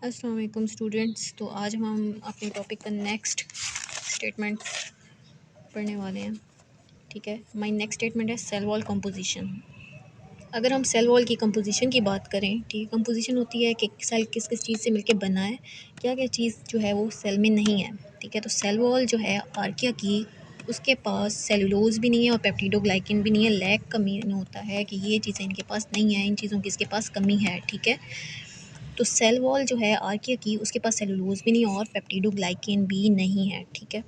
अस्सलाम वालेकुम स्टूडेंट्स। तो आज हम अपने टॉपिक का नेक्स्ट स्टेटमेंट पढ़ने वाले हैं। ठीक है, माय नेक्स्ट स्टेटमेंट है सेल वॉल कंपोजिशन। अगर हम सेल वॉल की कंपोजिशन की बात करें, ठीक है, कंपोजिशन होती है कि सेल किस किस चीज़ से मिलकर बना है, क्या क्या चीज़ जो है वो सेल में नहीं है। ठीक है, तो सेल वॉल जो है आर्किया की, उसके पास सेलुलोज भी नहीं है और पेप्टिडोग्लाइकिन भी नहीं है। लैक का मीन होता है कि ये चीज़ें इनके पास नहीं है, इन चीज़ों की इसके पास कमी है। ठीक है, तो सेल वॉल जो है आर्किया की, उसके पास सेलुलोज भी नहीं और पेप्टिडोग्लाइकेन भी नहीं है। ठीक है,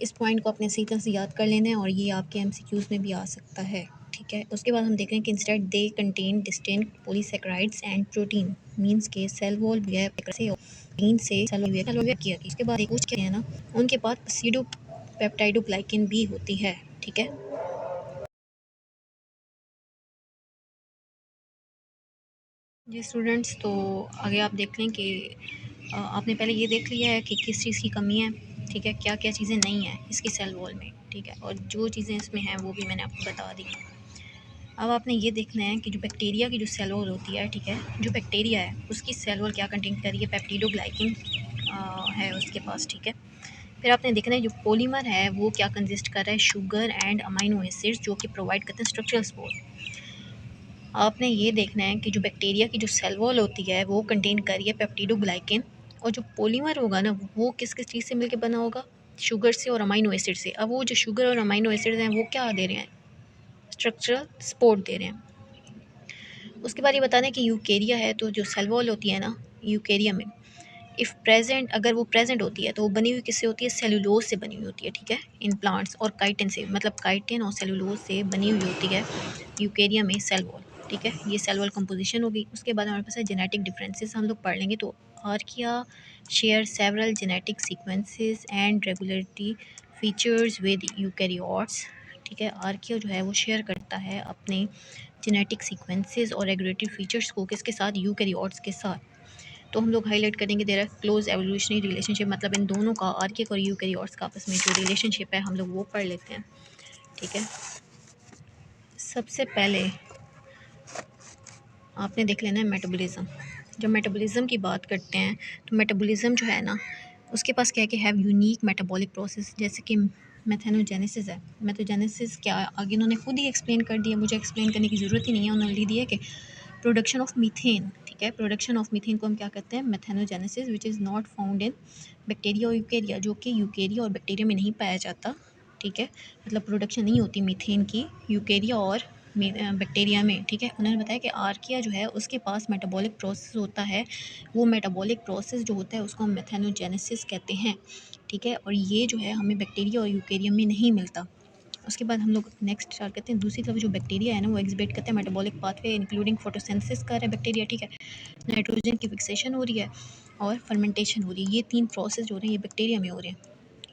इस पॉइंट को अपने सही तरह से याद कर लेना है और ये आपके एमसीक्यूज में भी आ सकता है। ठीक है, उसके बाद हम देख रहे हैं कि instead they contain distinct polysaccharides and protein, means के सेल वॉल भी है से प्रोटीन से सेल वॉल किया। उसके बाद एक कुछ क्या है ना, उनके पास सीडो पेप्टाइडोग्लाइकेन भी होती है। ठीक है, जी स्टूडेंट्स, तो आगे आप देख लें कि आपने पहले ये देख लिया है कि किस चीज़ की कमी है। ठीक है, क्या क्या चीज़ें नहीं हैं इसकी सेल वॉल में। ठीक है, और जो चीज़ें इसमें हैं वो भी मैंने आपको बता दी। अब आपने ये देखना है कि जो बैक्टीरिया की जो सेल वॉल होती है, ठीक है, जो बैक्टीरिया है उसकी सेल वॉल क्या कंटेन कर रही है, पेप्टिडोग्लाइकिन है उसके पास। ठीक है, फिर आपने देखना है जो पॉलीमर है वो क्या कंसिस्ट कर रहा है, शुगर एंड अमाइनो एसिड्स, जो कि प्रोवाइड करते हैं स्ट्रक्चरल सपोर्ट। आपने ये देखना है कि जो बैक्टीरिया की जो सेल वॉल होती है वो कंटेन कर रही है पेप्टिडोग्लाइकेन, और जो पॉलीमर होगा ना वो किस किस चीज़ से मिलकर बना होगा, शुगर से और अमाइनो एसिड से। अब वो जो शुगर और अमाइनो एसिड हैं वो क्या दे रहे हैं, स्ट्रक्चरल सपोर्ट दे रहे हैं। उसके बाद ये बताना है कि यूकेरिया है, तो जो सेल वॉल होती है ना यूकेरिया में, इफ़ प्रेजेंट, अगर वो प्रेजेंट होती है तो वो बनी हुई किससे होती है, सेलुलोज से बनी हुई होती है। ठीक है, इन प्लांट्स, और काइटिन से, मतलब काइटिन और सेलुलोज से बनी हुई होती है यूकेरिया में सेल वॉल। ठीक है, ये सेल वॉल कंपोजिशन होगी। उसके बाद हमारे पास है जेनेटिक डिफरेंसेस, हम लोग पढ़ लेंगे। तो archaea share several genetic sequences and regularity features with eukaryotes. ठीक है, आर्किया जो है वो शेयर करता है अपने जेनेटिक सीक्वेंसेस और रेगुलेटरी फीचर्स को किसके साथ, यूकैरियोट्स के साथ। तो हम लोग हाईलाइट करेंगे देयर क्लोज एवोल्यूशनरी रिलेशनशिप, मतलब इन दोनों का, आर्किक और यूकैरियोट्स का आपस में जो रिलेशनशिप है हम लोग वो पढ़ लेते हैं। ठीक है, सबसे पहले आपने देख लेना है मेटाबॉलिज्म। जब मेटाबॉलिज्म की बात करते हैं तो मेटाबॉलिज्म जो है ना उसके पास क्या है कि हैव यूनिक मेटाबॉलिक प्रोसेस, जैसे कि मेथेनोजेनेसिस है। मेथोजेनेसिस क्या, आगे उन्होंने खुद ही एक्सप्लेन कर दिया, मुझे एक्सप्लेन करने की ज़रूरत ही नहीं है। उन्होंने लिख दिया कि प्रोडक्शन ऑफ मीथेन। ठीक है, प्रोडक्शन ऑफ मीथेन को हम क्या कहते हैं, methanogenesis, which is not found in bacteria और यूकेरिया, जो कि यूकेरिया और बैक्टीरिया में नहीं पाया जाता। ठीक है, मतलब प्रोडक्शन नहीं होती मीथेन की यूकेरिया और बैक्टीरिया में। ठीक है, उन्होंने बताया कि आर्किया जो है उसके पास मेटाबॉलिक प्रोसेस होता है, वो मेटाबॉलिक प्रोसेस जो होता है उसको हम मेथेनोजेनेसिस कहते हैं। ठीक है, और ये जो है हमें बैक्टीरिया और यूकेरिया में नहीं मिलता। उसके बाद हम लोग नेक्स्ट स्टार्ट करते हैं। दूसरी तरफ जो बैक्टीरिया है ना वो एग्जिबिट करते हैं मेटाबॉलिक पाथवे इंक्लूडिंग फोटोसिंथेसिस कर रहा है बैक्टीरिया। ठीक है, नाइट्रोजन की फिक्सेशन हो रही है और फर्मेंटेशन हो रही है। ये तीन प्रोसेस जो हो रहे हैं ये बैक्टीरिया में हो रहे हैं।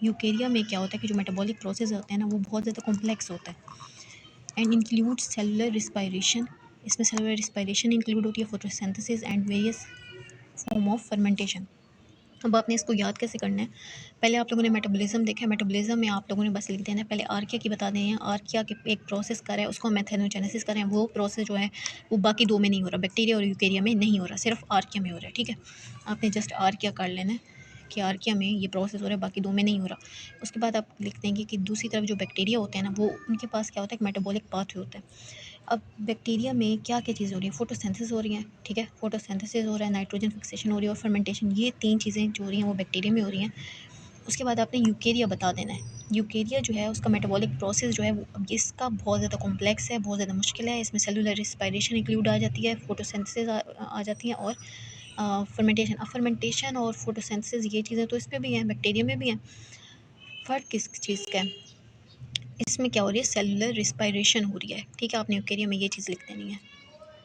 यूकेरिया में क्या होता है कि जो मेटाबॉलिक प्रोसेस होते हैं ना वो बहुत ज़्यादा कॉम्प्लेक्स होता है एंड इंक्लूड सेलुलर रिस्पायरेशन। इसमें सेलुलर रिस्पायरेशन इंक्लूड होती है, photosynthesis and various form of fermentation. अब आपने इसको याद कैसे करना है, पहले आप लोगों ने मेटाबॉलिज्म देखा है, मेटाबॉलिज्म में आप लोगों ने बस लिख देना है, पहले आर्किया की बता दें, आर्किया के एक प्रोसेस कर रहा है उसको मेथेनोजेनेसिस कर रहे हैं, वो प्रोसेस जो है वो बाकी दो में नहीं हो रहा, बैक्टीरिया और यूकेरिया में नहीं हो रहा, सिर्फ आर्किया में हो रहा है। ठीक है, आपने जस्ट आर्किया कर लेना है कि आर्किया में ये प्रोसेस हो रहा है, बाकी दो में नहीं हो रहा। उसके बाद आप लिख देंगे कि दूसरी तरफ जो बैक्टीरिया होते हैं ना वो उनके पास क्या होता है, एक मेटाबॉलिक पाथवे होता है। अब बैक्टीरिया में क्या क्या चीज़ हो रही है, फोटोसिंथेसिस हो रही है। ठीक है, फोटोसिंथेसिस हो रहा है, नाइट्रोजन फिक्सेशन हो रही है और फर्मेंटेशन, ये तीन चीज़ें जो हो रही हैं वो बैक्टीरिया में हो रही हैं। उसके बाद आपने यूकेरिया बता देना है। यूकेरिया जो है उसका मेटाबॉलिक प्रोसेस जो है वो, अब इसका बहुत ज़्यादा कॉम्प्लेक्स है, बहुत ज़्यादा मुश्किल है। इसमें सेलुलर रिस्पायरेशन इंक्लूड आ जाती है, फोटोसिंथेसिस आ जाती हैं और फर्मेंटेशन। अब फर्मेंटेशन और फोटोसिंथेसिस ये चीज़ें तो इस पर भी हैं, बैक्टीरिया में भी हैं। फ़र्क किस चीज़ का है, इसमें क्या हो रही है, सेलुलर रिस्पायरेशन हो रही है। ठीक है, आपने यूकेरिया में ये चीज़ लिख देनी है।